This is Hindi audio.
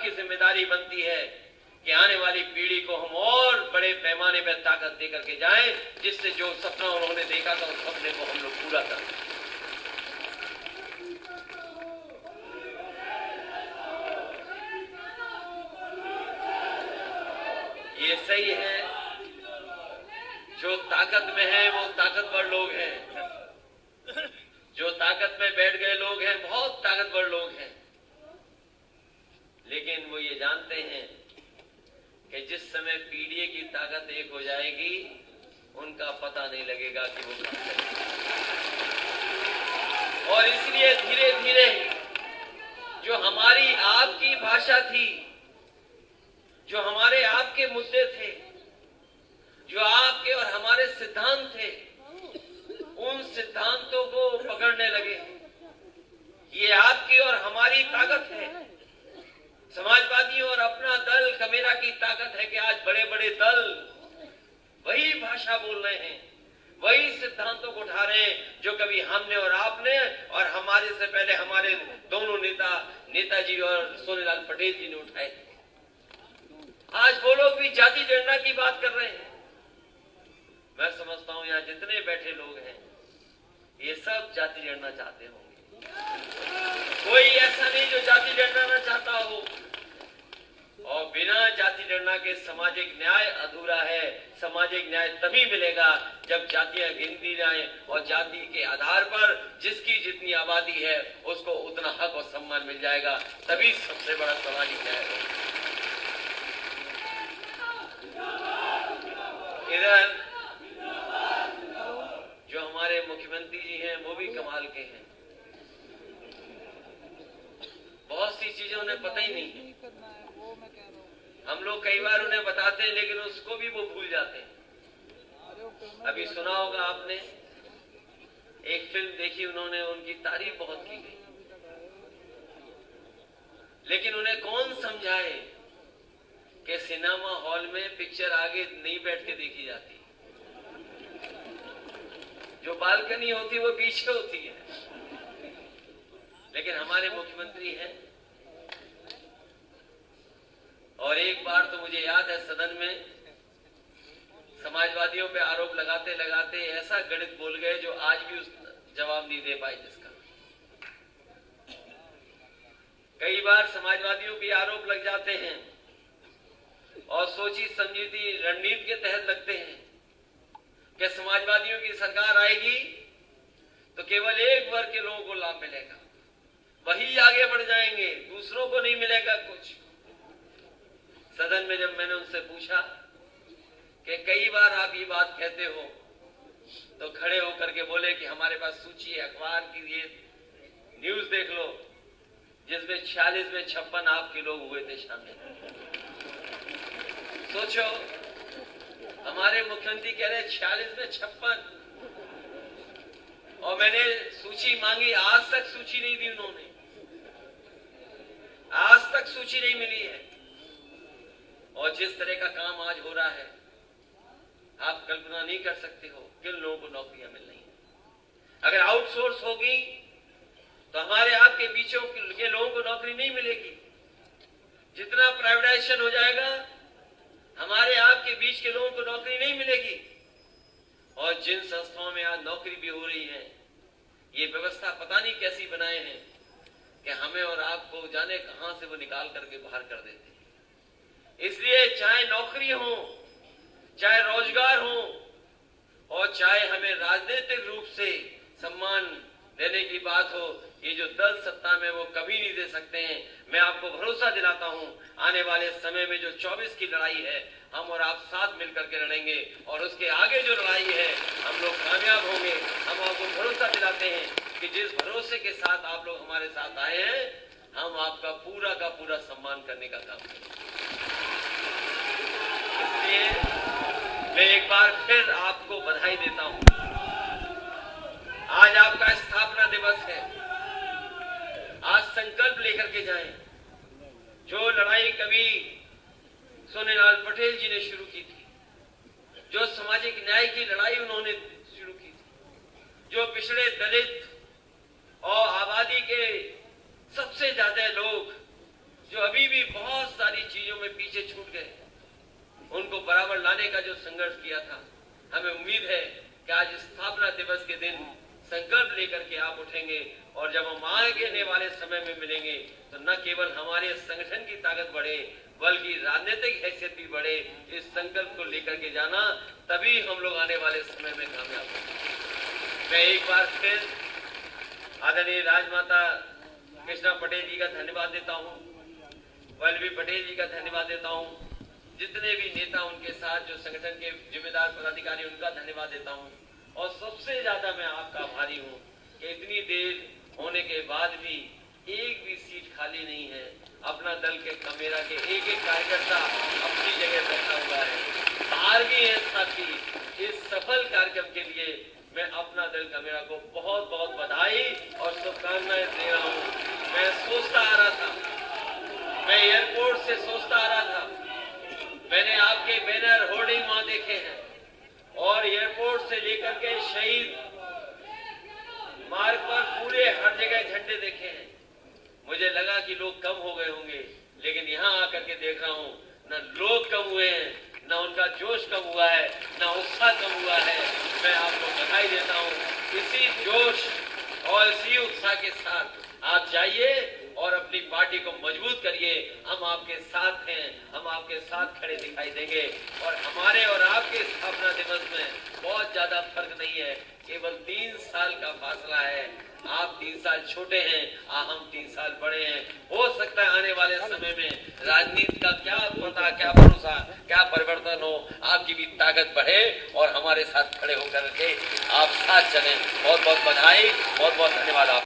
आपकी जिम्मेदारी बनती है कि आने वाली पीढ़ी को हम और बड़े पैमाने पर ताकत दे करके जाएं, जिससे जो सपना उन्होंने देखा था उस सपने को हम लोग पूरा करें। ये सही है, जो ताकत में है वो ताकतवर लोग हैं, जो ताकत में बैठ गए लोग हैं, बहुत ताकतवर लोग हैं, लेकिन वो ये जानते हैं कि जिस समय पीढ़ी की ताकत एक हो जाएगी उनका पता नहीं लगेगा कि वो कहां चले। और इसलिए धीरे धीरे जो हमारी आपकी भाषा थी, जो हमारे आपके मुद्दे थे, जो आपके और हमारे सिद्धांत थे, उन सिद्धांतों को पकड़ने लगे। ये आपकी और हमारी ताकत है, समाजवादियों और अपना दल कमेरा की ताकत है कि आज बड़े बड़े दल वही भाषा बोल रहे हैं, वही सिद्धांतों को उठा रहे हैं जो कभी हमने और आपने और हमारे से पहले हमारे दोनों नेताजी और सोनेलाल पटेल जी ने उठाए थे। आज वो लोग भी जाति जनगणना की बात कर रहे हैं। मैं समझता हूं यहां जितने बैठे लोग हैं ये सब जाति जनगणना चाहते होंगे। कोई ऐसा नहीं जो जाति जनगणना चाहता हो। और बिना जाति जनगणना के सामाजिक न्याय अधूरा है। सामाजिक न्याय तभी मिलेगा जब जातियां गिनती जाएं और जाति के आधार पर जिसकी जितनी आबादी है उसको उतना हक और सम्मान मिल जाएगा, तभी सबसे बड़ा सामाजिक न्याय होगा। इधर जो हमारे मुख्यमंत्री जी हैं वो भी कमाल के हैं। बहुत सी चीजें उन्हें पता ही नहीं है। हम लोग कई बार उन्हें बताते हैं लेकिन उसको भी वो भूल जाते हैं। अभी सुना होगा आपने, एक फिल्म देखी उन्होंने, उनकी तारीफ बहुत की गई, लेकिन उन्हें कौन समझाए कि सिनेमा हॉल में पिक्चर आगे नहीं बैठ के देखी जाती, जो बालकनी होती वो पीछे होती है। लेकिन हमारे मुख्यमंत्री हैं। और एक बार तो मुझे याद है सदन में समाजवादियों पे आरोप लगाते लगाते ऐसा गणित बोल गए जो आज भी उस जवाब नहीं दे पाए जिसका। कई बार समाजवादियों पे आरोप लग जाते हैं और सोची समझी रणनीति के तहत लगते हैं कि समाजवादियों की सरकार आएगी तो केवल एक वर्ग के लोगों को लाभ मिलेगा, वही आगे बढ़ जाएंगे, दूसरों को नहीं मिलेगा कुछ। सदन में जब मैंने उनसे पूछा कि कई बार आप ये बात कहते हो, तो खड़े होकर के बोले कि हमारे पास सूची है, अखबार की ये न्यूज देख लो जिसमें 46 में 56 आपके लोग हुए थे शामिल। सोचो, हमारे मुख्यमंत्री कह रहे 46 में 56, और मैंने सूची मांगी, आज तक सूची नहीं दी उन्होंने, आज तक सूची नहीं मिली है। और जिस तरह का काम आज हो रहा है आप कल्पना नहीं कर सकते हो किन लोगों को नौकरियां मिल रही हैं। अगर आउटसोर्स होगी तो हमारे आपके बीचों के लोगों को नौकरी नहीं मिलेगी। जितना प्राइवेटाइजेशन हो जाएगा हमारे आपके बीच के लोगों को नौकरी नहीं मिलेगी। और जिन संस्थाओं में आज नौकरी भी हो रही है, ये व्यवस्था पता नहीं कैसी बनाए हैं कि हमें और आपको जाने कहां से वो निकाल करके बाहर कर देते हैं। इसलिए चाहे नौकरी हो, चाहे रोजगार हो, और चाहे हमें राजनीतिक रूप से सम्मान देने की बात हो, ये जो दल सत्ता में वो कभी नहीं दे सकते हैं। मैं आपको भरोसा दिलाता हूं, आने वाले समय में जो 24 की लड़ाई है हम और आप साथ मिलकर के लड़ेंगे, और उसके आगे जो लड़ाई है हम लोग कामयाब होंगे। हम आपको भरोसा दिलाते हैं कि जिस भरोसे के साथ आप लोग हमारे साथ आए हैं, हम आपका पूरा का पूरा सम्मान करने का काम करेंगे। इसलिए मैं एक बार फिर आपको बधाई देता हूं। आज आपका स्थापना दिवस है। आज संकल्प लेकर के जाएं। जो लड़ाई कभी सोनेलाल पटेल जी ने शुरू की थी, जो सामाजिक न्याय की लड़ाई उन्होंने शुरू की थी, जो पिछड़े दलित और आबादी के सबसे ज्यादा लोग जो अभी भी भी बहुत सारी चीजों में पीछे छूट गए, उनको बराबर लाने का जो संघर्ष किया था, हमें उम्मीद है कि आज स्थापना दिवस के दिन संकल्प लेकर के आप उठेंगे और जब हम आने वाले समय में मिलेंगे तो न केवल हमारे संगठन की ताकत बढ़े बल्कि राजनीतिक हैसियत भी बढ़े। इस संकल्प को लेकर के जाना, तभी हम लोग आने वाले समय में कामयाब होंगे। मैं एक बार फिर आदरणीय राजमाता कृष्णा पटेल जी का धन्यवाद देता हूँ, वल्लभी पटेल जी का धन्यवाद देता हूँ, जितने भी नेता उनके साथ जो संगठन के जिम्मेदार पदाधिकारी उनका धन्यवाद देता हूँ। और सबसे ज्यादा मैं आपका आभारी हूँ कि इतनी देर होने के बाद भी एक भी सीट खाली नहीं है। अपना दल के कमेरा के एक एक कार्यकर्ता अपनी जगह बैठा हुआ है, हार भी है साथी। इस सफल कार्यक्रम के लिए मैं अपना दल कमेरा को बहुत बहुत बधाई और शुभकामनाएं दे रहा हूँ। मैं सोचता आ रहा था, मैं एयरपोर्ट से सोचता आ रहा था, मैंने आपके बैनर होर्डिंग वहां देखे हैं और एयरपोर्ट से लेकर के शहीद मार्ग पर पूरे हर जगह झंडे देखे हैं। मुझे लगा कि लोग कम हो गए होंगे, लेकिन यहाँ आकर के देख रहा हूँ न लोग कम हुए हैं, न उनका जोश कम हुआ है, न उत्साह कम हुआ है। मैं आपको बधाई देता हूँ। इसी जोश और इसी उत्साह के साथ आप जाइए और अपनी पार्टी को मजबूत करिए। हम आपके साथ हैं, हम आपके साथ खड़े दिखाई देंगे और हमारे और आपके स्थापना दिवस में बहुत ज्यादा फर्क नहीं है, केवल 3 साल का फासला है। आप 3 साल छोटे हैं, हम 3 साल बड़े हैं। हो सकता है आने वाले समय में राजनीति का क्या पता, क्या भरोसा, क्या परिवर्तन हो, आपकी भी ताकत बढ़े और हमारे साथ खड़े होकर के आप साथ चलें। बहुत बहुत बधाई, बहुत बहुत धन्यवाद। आप